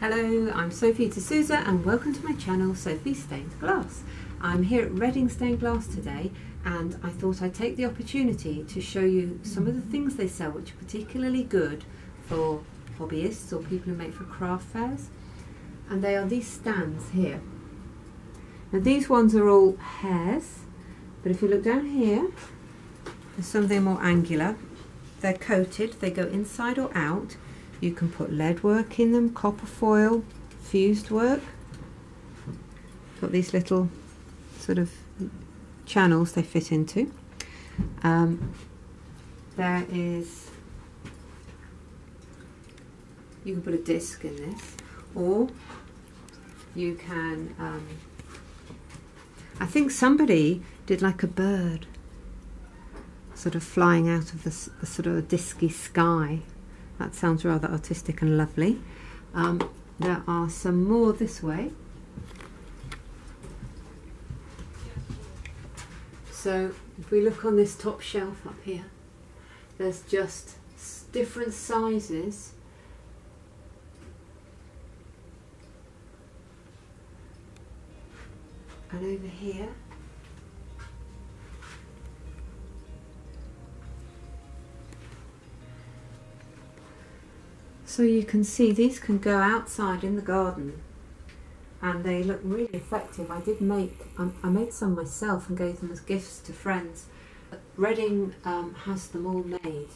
Hello, I'm Sophie D'Souza and welcome to my channel Sophie Stained Glass. I'm here at Reading Stained Glass today and I thought I'd take the opportunity to show you some of the things they sell which are particularly good for hobbyists or people who make for craft fairs. And they are these stands here. Now these ones are all hairs, but if you look down here, there's something more angular. They're coated, they go inside or out. You can put lead work in them, copper foil, fused work. Got these little sort of channels they fit into. There is, you can put a disc in this, or you can, I think somebody did like a bird sort of flying out of the sort of disky sky. That sounds rather artistic and lovely. There are some more this way. So if we look on this top shelf up here, there's just different sizes. And over here, so you can see these can go outside in the garden and they look really effective. I made some myself and gave them as gifts to friends. Reading has them all made.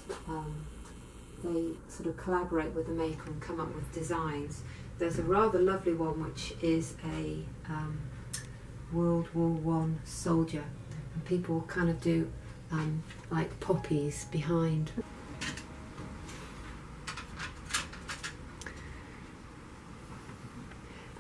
They sort of collaborate with the maker and come up with designs. There's a rather lovely one which is a World War I soldier, and people kind of do like poppies behind.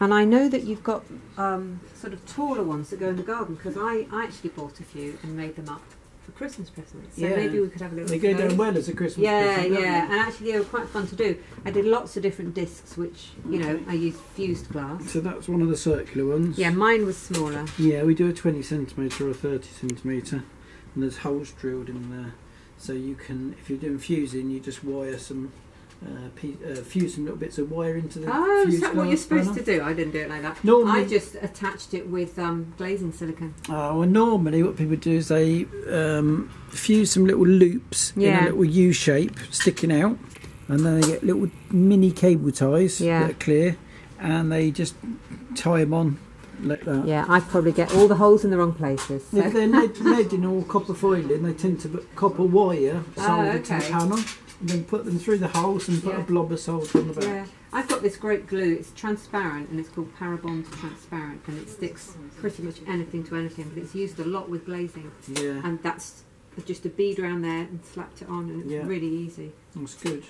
And I know that you've got sort of taller ones that go in the garden, because I actually bought a few and made them up for Christmas presents. So maybe we could have a little. They go down well as a Christmas present. Yeah, and actually they were quite fun to do. I did lots of different discs, which, you know, I used fused glass. So that's one of the circular ones. Yeah, mine was smaller. Yeah, we do a 20 centimetre or a 30 centimetre, and there's holes drilled in there. So you can, if you're doing fusing, you just wire some. Fuse some little bits of wire into the is that what you're supposed to do? I didn't do it like that. Normally, I just attached it with glazing silicone. Well, normally what people do is they fuse some little loops in a little U shape sticking out, and then they get little mini cable ties that are clear, and they just tie them on like that. Yeah, I probably get all the holes in the wrong places. So. If they're lead in or copper foiling, they tend to put copper wire soldered to the panel. And then put them through the holes and put a blob of solder on the back. Yeah, I've got this great glue. It's transparent and it's called Parabond Transparent, and it sticks pretty much anything to anything. But it's used a lot with glazing. Yeah. And that's just a bead around there and slapped it on, and it's really easy. That's good.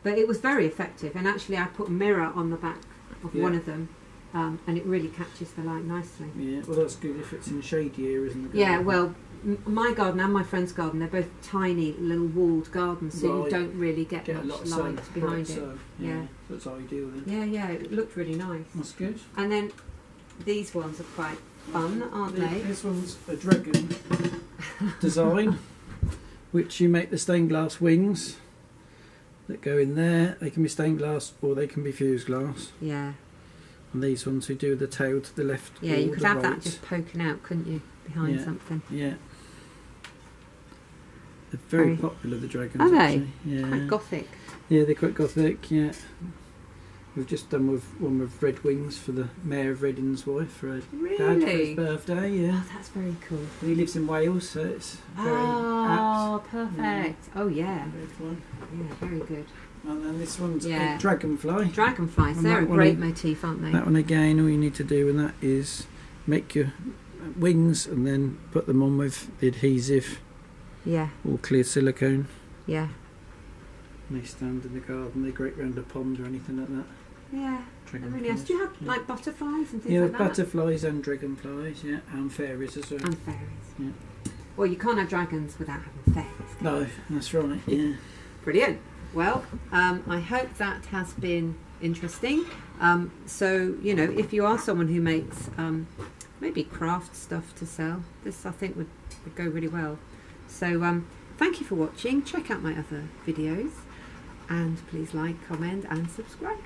But it was very effective. And actually, I put a mirror on the back of one of them, and it really catches the light nicely. Yeah. Well, that's good if it's in shady areas in the garden. Yeah. Well. My garden and my friend's garden, they're both tiny little walled gardens, so you don't really get much light behind it. So, yeah, that's ideal then. Yeah, it looked really nice. That's good. And then these ones are quite fun, aren't they? This one's a dragon design, which you make the stained glass wings that go in there. They can be stained glass or they can be fused glass. Yeah. And these ones we do the tail to the left. Yeah, you could have that just poking out, couldn't you, behind something? Yeah. They're very popular, the dragons. Are they? Actually. Yeah. Quite gothic. Yeah, they're quite gothic. Yeah. We've just done one with red wings for the Mayor of Reading's wife for her dad for his birthday. Yeah. Oh, that's very cool. And he lives in Wales, so it's very apt. Perfect. Yeah. Oh yeah. Very fun. Yeah, very good. And then this one's a dragonfly. Dragonflies, they're a great motif, aren't they? That one again, all you need to do with that is make your wings and then put them on with the adhesive. Yeah. Or clear silicone. Yeah. And they stand in the garden, they grate round a pond or anything like that. Yeah. They're really nice. Do you have like butterflies and things like that? Yeah, butterflies and dragonflies, and fairies as well. And fairies. Yeah. Well, you can't have dragons without having fairies. No, that's right, yeah. Brilliant. Well, I hope that has been interesting. So, you know, if you are someone who makes maybe craft stuff to sell, this I think would go really well. So thank you for watching. Check out my other videos and please like, comment and subscribe.